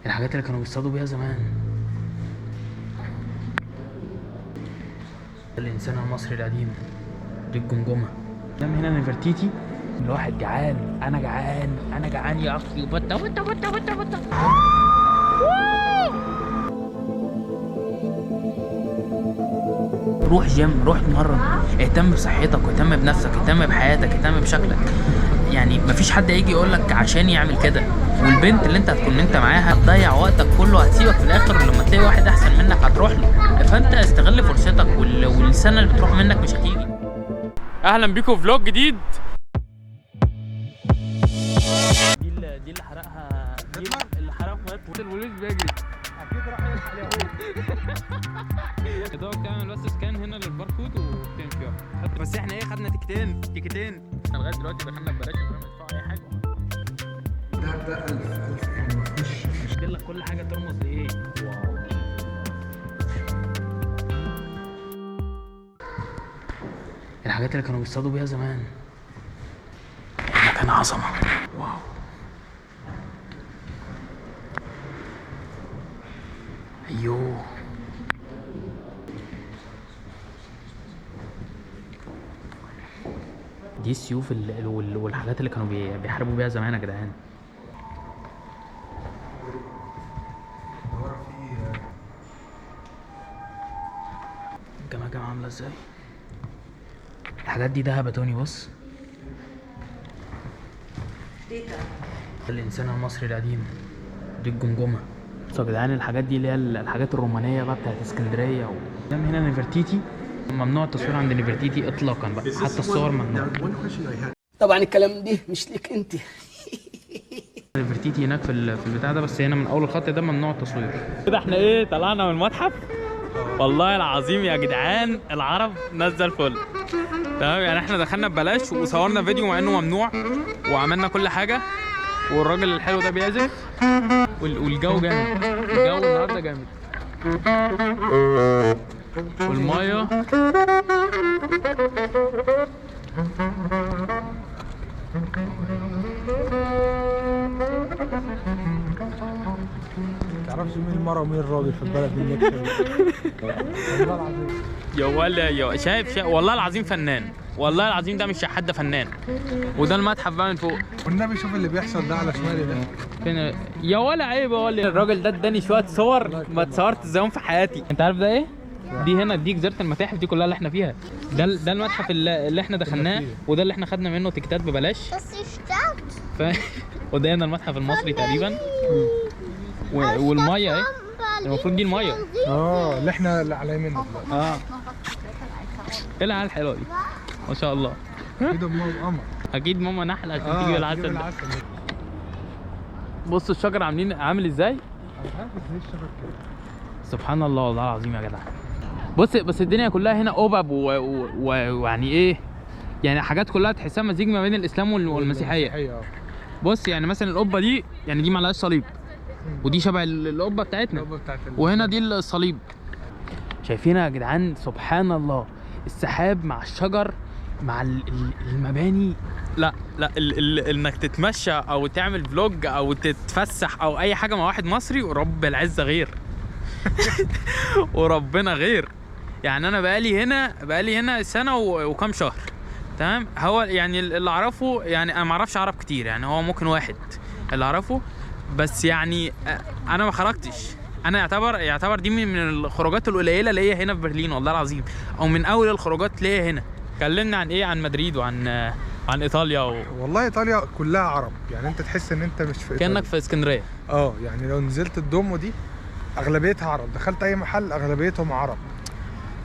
الحاجات اللي كانوا بيصطادوا بيها زمان. الإنسان المصري القديم، دي الجمجمة. قدام هنا نفرتيتي. الواحد جعان، أنا جعان، أنا جعان يا أخي. بطة بطة بطة بطة بطة. روح جيم، روح اتمرن، اهتم بصحتك واهتم بنفسك، اهتم بحياتك، اهتم بشكلك. يعني مفيش حد هيجي يقولك عشان يعمل كده. والبنت اللي انت هتكون انت معاها هتضيع وقتك كله، هتسيبك في الاخر لما تلاقي واحد احسن منك هتروح له. فانت استغل فرصتك والسنه اللي بتروح منك مش هتيجي. اهلا بيكم في فلوج جديد. دي اللي حرقها، دي اللي حرقها مات البوليس بيجري. اكيد راح يلحق اليهود. كده بتعمل بس سكان هنا للباركود وبتمشي. بس احنا ايه، خدنا تيكتين لغايه دلوقتي دخلنا ببلاش من غير ما ندفع اي حاجه. ده 1000 يعني مفيش لك كل حاجه ترمز لايه. واو. الحاجات اللي كانوا بيصطادوا بيها زمان، مكان عظمه. واو. ايوه، دي السيوف والحاجات اللي كانوا بيحاربوا بيها زمان يا جدعان. الجماجم عامله ازاي؟ الحاجات دي دهب يا توني. بص، الانسان المصري القديم، دي الجمجمه. بصوا يا جدعان، الحاجات دي اللي هي الحاجات الرومانيه بقى بتاعت اسكندريه. قدام هنا نفرتيتي. ممنوع التصوير عند نفرتيتي اطلاقا بقى، حتى الصور ممنوع. طبعا الكلام دي مش ليك انت. نفرتيتي هناك في البتاع ده، بس هنا من اول الخط ده ممنوع التصوير. كده احنا ايه، طلعنا من المتحف. والله العظيم يا جدعان العرب نزل الفل. تمام، يعني احنا دخلنا ببلاش وصورنا فيديو مع انه ممنوع وعملنا كل حاجه، والراجل الحلو ده بيعزف، والجو جامد. الجو النهارده جامد، والميه متعرفش مين المرأة ومين الراجل في البلد دي. والله العظيم يا ولا يا شايف والله العظيم فنان، والله العظيم ده مش حد فنان. وده المتحف بقى من فوق. والنبي شوف اللي بيحصل ده على شمالي ده. فين يا ولا عيب يا ولا. الراجل ده اداني شويه صور ما اتصورت زيهم في حياتي. انت عارف ده ايه؟ دي هنا، دي جزيره المتاحف دي كلها اللي احنا فيها. ده المتحف اللي احنا دخلناه، وده اللي احنا خدنا منه تيكتات ببلاش. وده هنا المتحف المصري تقريبا. والميه اهي، المفروض دي الميه. اللي احنا اللي على يمنا دلوقتي. ايه العيال الحلوه دي ما شاء الله. كده ماما قمر. اكيد ماما نحله عشان تجيب العسل ده. بصوا الشجر عامل ازاي. سبحان الله، والله العظيم يا جدع. بس الدنيا كلها هنا اوبب ويعني ايه، يعني حاجات كلها تحسها مزيج ما بين الاسلام والمسيحيه. بص يعني مثلا القبه دي، يعني دي معلهاش صليب، ودي شبه القبه بتاعتنا، وهنا دي الصليب. شايفينها يا جدعان؟ سبحان الله، السحاب مع الشجر مع المباني. لا انك تتمشى او تعمل فلوج او تتفسح او اي حاجه مع واحد مصري، ورب العزه غير. وربنا غير. يعني انا بقالي هنا سنه وكام شهر. تمام، هو يعني اللي اعرفه، يعني انا ما اعرفش عرب كتير، يعني هو ممكن واحد اللي اعرفه بس. يعني انا ما خرجتش. انا يعتبر دي من الخروجات القليله اللي هي هنا في برلين، والله العظيم، او من اول الخروجات اللي هي هنا. كلمنا عن ايه، عن مدريد وعن ايطاليا والله ايطاليا كلها عرب، يعني انت تحس ان انت مش في ايطاليا، كانك في اسكندريه. يعني لو نزلت الدومو دي اغلبيتها عرب، دخلت اي محل اغلبيتهم عرب.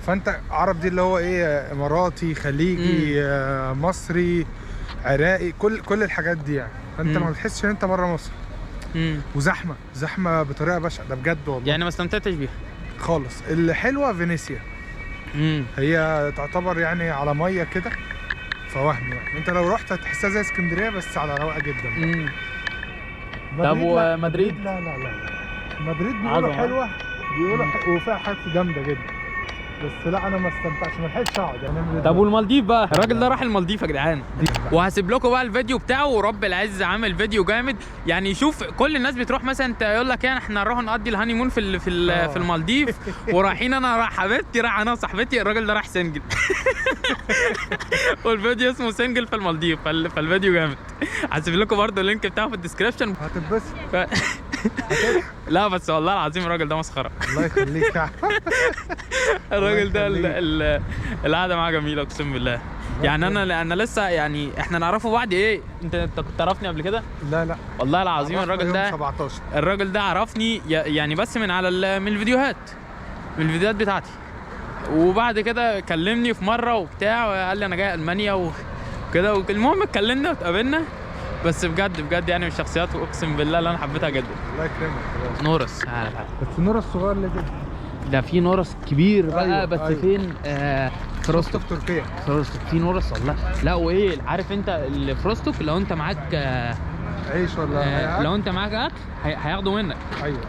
فانت عرب دي اللي هو ايه، اماراتي، خليجي، مصري، عراقي، كل الحاجات دي يعني. فانت ما بتحسش ان انت بره مصر. وزحمه بطريقه بشعه، ده بجد والله. يعني ما استمتعتش بيها خالص. اللي حلوه فينيسيا. هي تعتبر يعني على ميه كده، فوهم يعني انت لو رحت هتحسها زي اسكندريه بس على رواقه جدا. طب ومدريد؟ لا مدريد بيقولوا حلوه، بيقولوا وفيها حاجات جامده جدا. بس لا انا ما استمتعتش، ما لحقتش اقعد يعني. طب والمالديف بقى؟ الراجل ده راح المالديف يا جدعان. وهسيب لكم بقى الفيديو بتاعه، ورب العز عامل فيديو جامد يعني. شوف كل الناس بتروح مثلا يقول لك يعني احنا هنروح نقضي الهاني مون في المالديف، ورايحين انا رايح حبيبتي، رايح انا وصاحبتي. الراجل ده راح سنجل. والفيديو اسمه سنجل في المالديف، فالفيديو جامد. هسيب لكم برده اللينك بتاعه في الديسكربشن. هتتبسط. لا بس والله العظيم الراجل ده مسخره. الله يخليك يا الراجل ده القعده معاه جميله اقسم بالله. يعني انا لسه يعني احنا نعرفه بعد ايه. انت كنت تعرفني قبل كده؟ لا والله العظيم الراجل ده عرفني يعني بس من من الفيديوهات، بتاعتي. وبعد كده كلمني في مره وبتاع، وقال لي انا جاي المانيا وكده. المهم اتكلمنا واتقابلنا. بس بجد يعني من الشخصيات اقسم بالله اللي انا حبيتها جدا. الله يكرمك. نورس بس نورس صغير اللي ده في نورس كبير بقى. أيوة بس أيوة. فين؟ في روستوك في تركيا. في نورس والله. لا وايه عارف انت اللي في روستوك لو انت معاك عيش ولا لو انت معاك اكل هياخدوا منك. ايوه.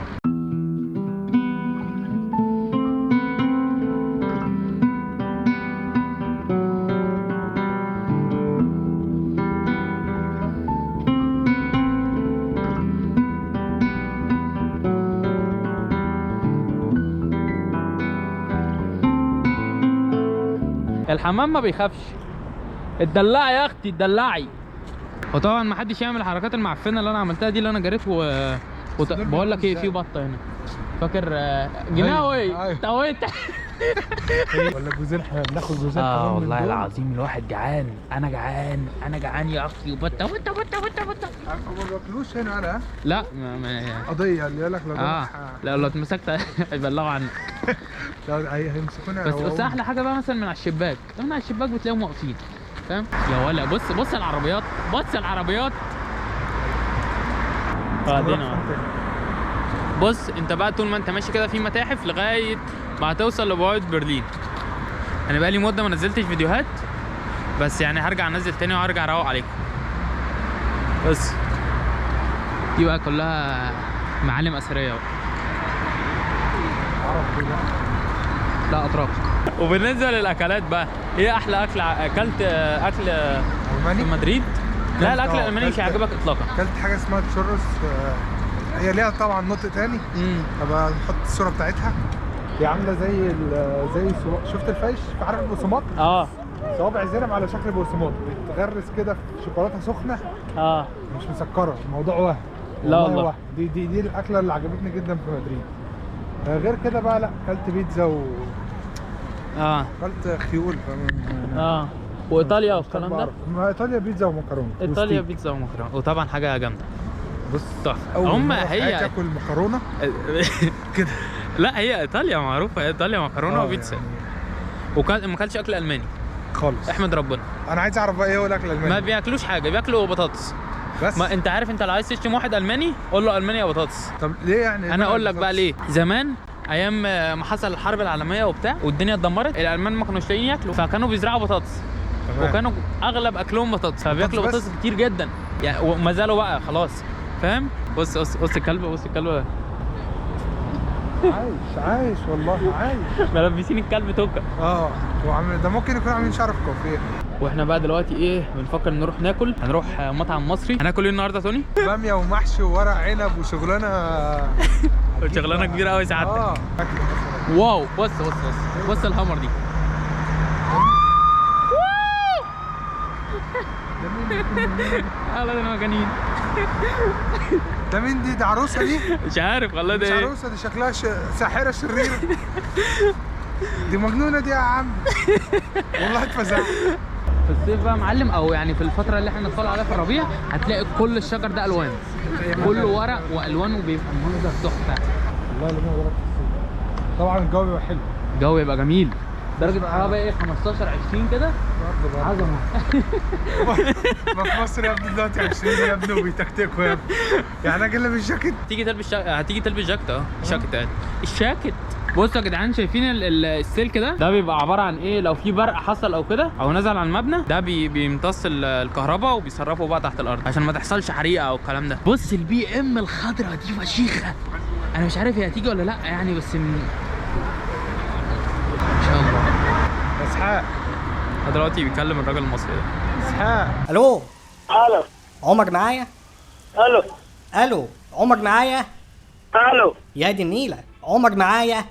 الحمام ما بيخافش. اتدلعي يا اختي اتدلعي. وطبعا ما حدش يعمل الحركات المعفنه اللي انا عملتها دي، اللي انا جريت بقول لك ايه، في بطه هنا فاكر جناوي تويت. ولا جوزين بناخد جوزين كمان. والله العظيم الواحد جعان. انا جعان يا اختي. وبطه ما بياكلوش هنا انا. لا قضيه اللي يقول لك لا لو اتمسكت هيبلغوا عنك. لا هيمسكونا. بس احلى حاجه بقى مثلا من على الشباك بتلاقيهم واقفين فاهم يا ولا. بص العربيات. بص انت بقى طول ما انت ماشي كده في متاحف لغايه ما هتوصل لبوابه برلين. انا بقى لي مده ما نزلتش فيديوهات، بس يعني هرجع انزل تاني وهرجع اروق عليكم. بس دي بقى كلها معالم اثريه بقى. لا اتراك. وبالنسبه للاكلات بقى، ايه احلى اكل اكلت؟ اكل الماني في مدريد؟ لا الاكل الالماني مش هيعجبك اطلاقا. اكلت حاجه اسمها تشورس، هي ليها طبعا نطق تاني. هبقى نحط الصوره بتاعتها. هي عامله زي شفت الفايش؟ عارف البقسماط؟ صوابع زينب على شكل بقسماط، بتغرس كده في شوكولاته سخنه. مش مسكره، الموضوع وهم. لا والله دي الاكله اللي عجبتني جدا في مدريد. غير كده بقى لا، اكلت بيتزا اكلت خيول. وايطاليا والكلام ده. ايطاليا بيتزا ومكرونه. وطبعا حاجه جامده. بص تحفه. هم هي تاكل مكرونه كده. لا هي ايطاليا معروفه، ايطاليا مكرونه وبيتزا يعني. ما اكلش اكل الماني خالص. احمد ربنا. انا عايز اعرف بقى ايه هو الاكل الالماني. ما بياكلوش حاجه، بياكلوا بطاطس بس. ما انت عارف، انت لو عايز تشتم واحد الماني قول له المانيا بطاطس. طب ليه يعني؟ انا اقول لك بقى ليه. زمان ايام ما حصل الحرب العالميه وبتاع والدنيا اتدمرت، الالمان ما كانوش لاقيين ياكلوا، فكانوا بيزرعوا بطاطس. وكانوا اغلب اكلهم بطاطس، فبياكلوا بطاطس كتير جدا يعني. وما زالوا بقى خلاص فاهم. بص الكلب. عايش والله عايش. ملبسين الكلب توكه. ده ممكن يكون عاملين شعر في كافيه. واحنا بقى دلوقتي ايه بنفكر نروح ناكل. هنروح مطعم مصري. هناكل ايه النهارده توني؟ باميه ومحشي وورق عنب وشغلانه كبيره قوي سعادتك. واو بص الهامر دي. ده مجانين. ده مين دي؟ ده عروسه دي؟ مش عارف والله. ده مش عروسه دي، شكلها ساحره شريره. دي مجنونه دي يا عم. والله اتفزعت. في الصيف بقى معلم، او يعني في الفتره اللي احنا بنطلع عليها في الربيع، هتلاقي كل الشجر ده الوان، كله ورق والوان، وبيبقى المنظر تحفه. والله اللي انا طبعا الجو بيبقى حلو. الجو بيبقى جميل. درجه الحراره بقى ايه 15 20 كده. عظمه. ما في مصر يا ابني دلوقتي 20 يا ابني وبيتكتكوا يا ابني. يعني اجي البس جاكيت. هتيجي تلبس جاكيت. الشاكيت. بصوا يا جدعان، شايفين السلك ده بيبقى عباره عن ايه؟ لو في برق حصل او كده او نزل على المبنى ده بيمتص الكهرباء وبيصرفه بقى تحت الارض عشان ما تحصلش حريقه او الكلام ده. بص البي ام الخضراء دي فشيخه. انا مش عارف هي هتيجي ولا لا يعني، بس ان شاء اسحاق دلوقتي بيكلم الراجل المصري ده. اسحاق. الو الو عمر معايا؟ الو الو عمر معايا؟ الو يا دي النيلة، عمر معايا؟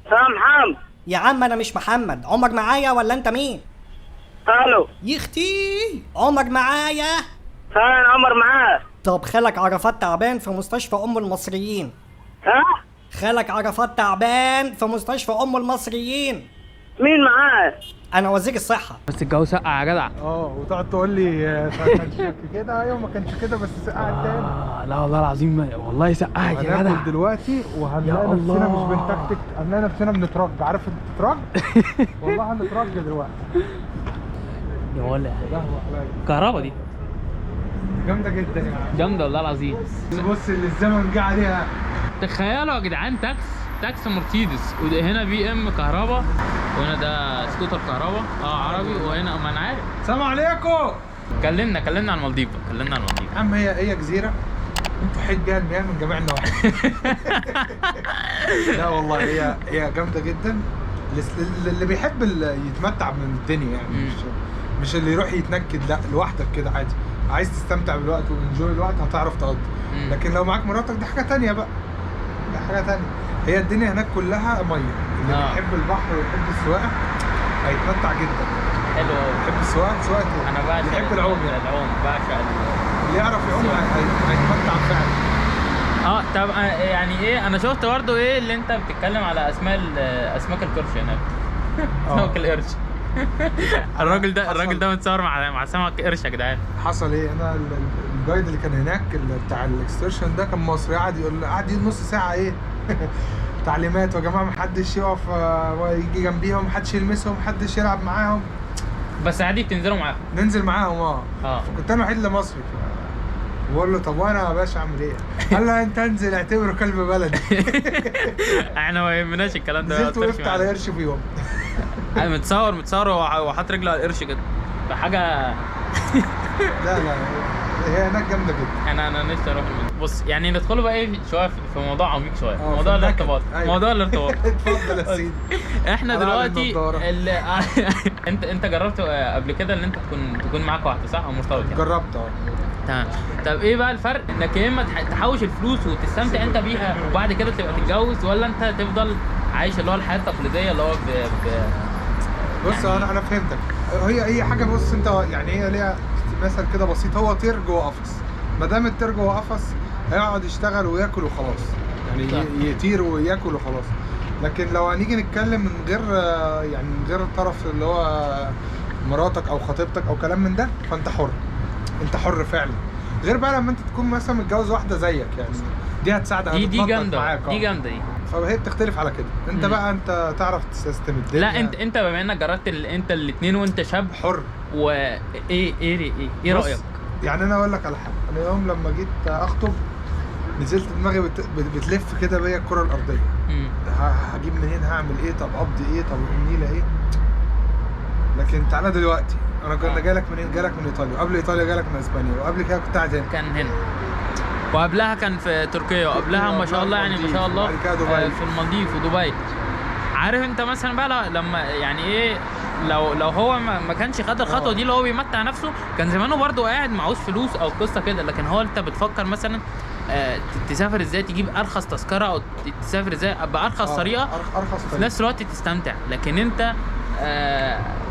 محمد. يا عم انا مش محمد، عمر معايا ولا انت مين؟ الو يختي عمر معايا؟ فين عمر معاه؟ طب خالك عرفات تعبان في مستشفى ام المصريين. ها؟ خالك عرفات تعبان في مستشفى ام المصريين. مين معاه؟ انا وزير الصحة. بس الجو سقع يا جدع. وتقعد تقول لي كانش كده. ايوه ما كانش كده بس سقع تاني. لا والله العظيم والله سقع يا جدع. هناكل دلوقتي وهنلاقي نفسنا مش بنتكتك، هنلاقي نفسنا بنترج. عارف انت تترج؟ والله هنترج دلوقتي. يا ولا قهوه عليا. الكهرباء دي جامده جدا يعني. جامده والله العظيم. بص اللي الزمن جه عليها. تخيلوا يا جدعان تاكس مرسيدس، وهنا بي ام كهرباء، وهنا ده سكوتر كهرباء عربي، وهنا ما انا عارف. السلام عليكم. كلمنا عن المالديف. يا عم هي جزيره انتوا حيت بيها المياه من جميع النواحي. لا والله هي جامده جدا. اللي بيحب يتمتع من الدنيا يعني، مش اللي يروح يتنكد، لا لوحدك كده عادي. عايز تستمتع بالوقت وانجوي الوقت هتعرف تقضي. لكن لو معاك مراتك دي حاجه تانية بقى، دي حاجه تانية. هي الدنيا هناك كلها ميه. اللي بيحب البحر ويحب السواقه هيتمتع جدا. حلو قوي. بيحب السواقه انا بعشق بيحب العوم بعشق اللي يعرف يعوم هيتمتع فعلا. طب يعني ايه، انا شفت برضه ايه اللي انت بتتكلم على اسماك القرش هناك. سمك القرش. الراجل ده متصور مع سمك قرش يا جدعان. حصل ايه؟ انا الجايد اللي كان هناك بتاع الاكسترشن ده كان مصري، قعد يقول نص ساعه ايه تعليمات، يا جماعه محدش يقف ويجي جنبيهم، محدش يلمسهم، محدش يلعب معاهم. بس عادي بتنزلوا معاهم؟ ننزل معاهم فكنت انا الوحيد اللي مصري. بقول له طب وانا يا باشا اعمل ايه؟ قال له انت انزل اعتبره كلب بلدي. احنا ما يهمناش الكلام ده. نزلت وقفت على قرش فيهم. متصور وحاطط رجله على القرش كده، فحاجه. لا هي هناك جامده جدا. انا نفسي اروح. بص يعني ندخلوا بقى ايه شويه في موضوع عميق شويه، موضوع الارتباط. أيوة. موضوع الارتباط. اتفضل يا سيدي. احنا دلوقتي انت جربت قبل كده ان انت تكون معاك واحده صح او مرتبط يعني؟ جربت تمام. طب ايه بقى الفرق انك يا اما تحوش الفلوس وتستمتع انت بيها وبعد كده تبقى تتجوز، ولا انت تفضل عايش اللي هو الحياه التقليديه اللي هو بص يعني انا فهمتك. هي اي حاجه. بص انت يعني هي ليها مثل كده بسيط، هو طير جوه قفص. ما دام الطير جوه قفص هيقعد يشتغل وياكل وخلاص يعني. يطير وياكل وخلاص. لكن لو هنيجي نتكلم من غير الطرف اللي هو مراتك او خطيبتك او كلام من ده، فانت حر. انت حر فعلا. غير بقى لما انت تكون مثلا متجوز واحده زيك يعني، دي هتساعدك. دي جامده. دي جامده دي. فهي بتختلف على كده. انت بقى انت تعرف تسيستم الدنيا. لا انت بما انك جربت انت الاثنين وانت شاب حر. ايه رايك؟ يعني انا اقول لك على حاجه. انا يوم لما جيت اخطب نزلت دماغي بتلف كده بيا الكره الارضيه. هجيب منين، هعمل ايه، طب قبضي ايه، طب النيله ايه. لكن تعالى دلوقتي انا كنت جايلك منين؟ جالك من ايطاليا، وقبل ايطاليا جالك من اسبانيا، وقبل كده كنت قاعد هنا. كان هنا، وقبلها كان في تركيا، وقبلها ما شاء الله يعني ما شاء الله في المالديف ودبي. عارف انت مثلا بقى لما يعني ايه، لو هو ما كانش خد الخطوه دي اللي هو بيمتع نفسه، كان زمانه برضه قاعد معهوش فلوس او قصه كده. لكن هو انت بتفكر مثلا تسافر ازاي، تجيب ارخص تذكره، او تسافر ازاي بارخص طريقه، في نفس الوقت تستمتع. لكن انت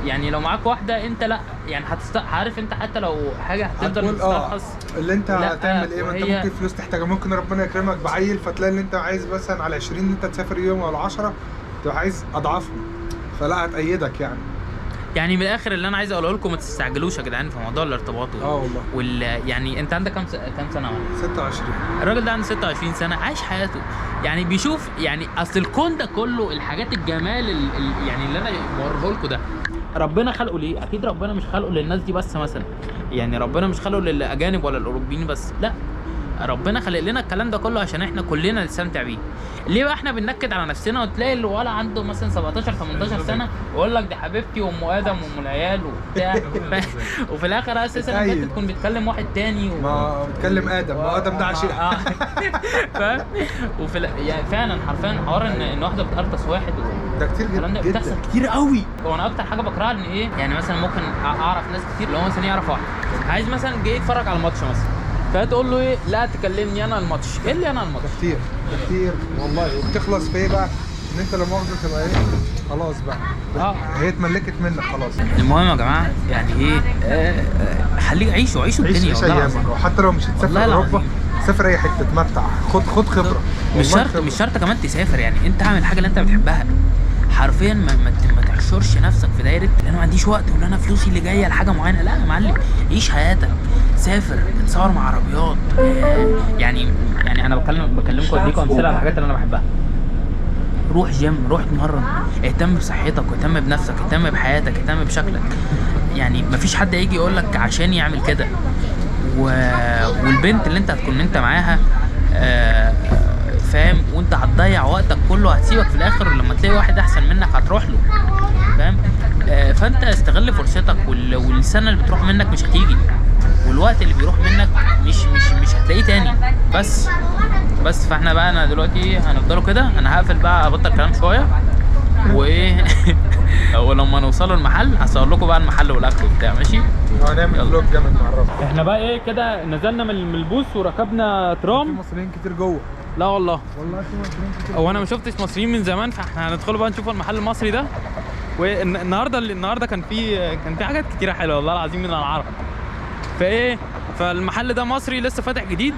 يعني لو معاك واحده انت لا يعني عارف انت حتى لو حاجه هتفضل تسترخص اللي انت هتعمل ايه. ما انت ممكن فلوس تحتاجها، ممكن ربنا يكرمك بعيل فتلاقي اللي انت عايز مثلا على 20 انت تسافر يوم ولا 10 تبقى عايز اضعافهم، فلا هتأيدك يعني من الاخر اللي انا عايز اقوله لكم ما تستعجلوش يا جدعان في موضوع الارتباط. والله يعني انت عندك كام سنه؟ 26. الراجل ده عنده 26 سنه عايش حياته يعني، بيشوف يعني اصل الكون ده كله الحاجات الجمال يعني اللي انا بوريه لكم ده ربنا خلقه ليه؟ اكيد ربنا مش خلقه للناس دي بس مثلا، يعني ربنا مش خلقه للاجانب ولا الاوروبيين بس، لا ربنا خلق لنا الكلام ده كله عشان احنا كلنا نستمتع بيه. ليه بقى احنا بننكد على نفسنا وتلاقي الولد عنده مثلا 17 18 سنه ويقول لك دي حبيبتي وام ادم وام العيال وبتاع وفي الاخر اساسا انت تكون بتكلم واحد تاني ما بتكلم ادم، ما ادم ده عشيق. فاهم؟ يعني فعلا حرفيا حوار ان واحده بتقرطس واحد ده كتير جدا، بتحصل كتير قوي. وانا اكتر حاجه بكرهها ان ايه، يعني مثلا ممكن اعرف ناس كتير اللي هو مثلا يعرف واحد عايز مثلا جاي يتفرج على الماتش مثلا، فتقول له ايه لا تكلمني انا الماتش. ايه اللي انا الماتش؟ كتير والله. وبتخلص في ايه بقى؟ ان انت لما مؤاخذه تبقى ايه خلاص بقى هي اتملكت منك خلاص. المهم يا جماعه يعني ايه، خليك عيشوا الدنيا والله العظيم. وحتى لو مش هتسافر اوروبا سافر اي حته تمتع، خد خبره. مش شرط كمان تسافر، يعني انت اعمل الحاجه اللي انت بتحبها حرفيا. ما تحشرش نفسك في دايره انا ما عنديش وقت ولا انا فلوسي اللي جايه لحاجه معينه. لا يا معلم، عيش حياتك، سافر، اتصور مع عربيات. يعني انا بكلمكم اديكم امثله على الحاجات اللي انا بحبها. روح جيم، روح اتمرن، اهتم بصحتك واهتم بنفسك، اهتم بحياتك، اهتم بشكلك. يعني مفيش حد هيجي يقول لك عشان يعمل كده. والبنت اللي انت هتكون انت معاها فاهم، وانت هتضيع وقتك كله، هتسيبك في الاخر، ولما تلاقي واحد احسن منك هتروح له، فاهم؟ فانت استغل فرصتك، والسنه اللي بتروح منك مش هتيجي، والوقت اللي بيروح منك مش هتلاقيه تاني. بس فاحنا بقى انا دلوقتي هنفضلوا كده، انا هقفل بقى ابطل كلام شويه وايه ولما نوصلوا المحل هصور لكم بقى المحل والاكل وبتاع. ماشي؟ هنعمل فلوج جامد مع الرب. احنا بقى ايه كده نزلنا من البوس وركبنا ترام. في مصريين كتير جوه. لا والله في مصريين كتير. هو انا ما شفتش مصريين من زمان، فاحنا هندخلوا بقى نشوف المحل المصري ده. والنهارده كان في حاجات كتيره حلوه والله العظيم من العرب. فالمحل ده مصري لسه فاتح جديد.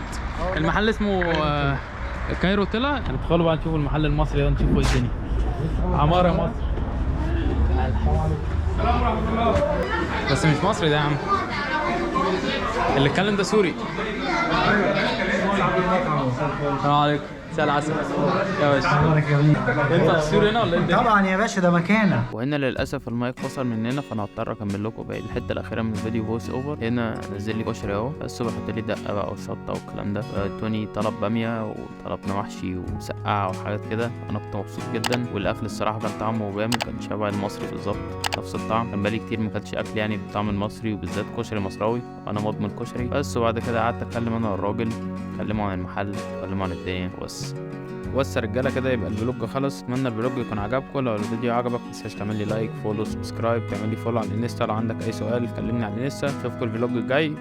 المحل اسمه كايرو تيلا. هندخلوا بقى نشوف المحل المصري ده، نشوفه ايه الدنيا. عمارة مصر. السلام ورحمة الله. بس مش مصري ده يا عم، اللي اتكلم ده سوري. السلام عليكم. مساء العسل يا باشا. انت سوري هنا ولا ايه؟ طبعا يا باشا، ده مكانك. وهنا للاسف المايك فصل مننا، فانا هضطر اكمل لكم باقي الحته الاخيره من الفيديو فويس اوفر. هنا نزل لي كشري اهو، بس بحط لي دقه بقى وشطه والكلام ده. توني طلب باميه وطلبنا محشي ومسقعه وحاجات كده. انا كنت مبسوط جدا، والاكل الصراحه كان طعمه جامد، كان شبه المصري بالظبط، نفس الطعم. كان بقالي كتير ما كانش اكل يعني بالطعم المصري، وبالذات كشري مصراوي، وانا مدمن كشري. بس وبعد كده قعدت اتكلم انا والراجل، اتكلموا عن المحل، اتكلموا عن الدنيا بس رجاله كده. يبقى الفلوج خلص. اتمنى الفلوج يكون عجبكم. لو الفيديو عجبك متنساش تعمل لي لايك، فولو، سبسكرايب، تعمل لي فولو على الانستا. لو عندك اي سؤال كلمني على الانستا. اشوفكم الفلوج الجاي.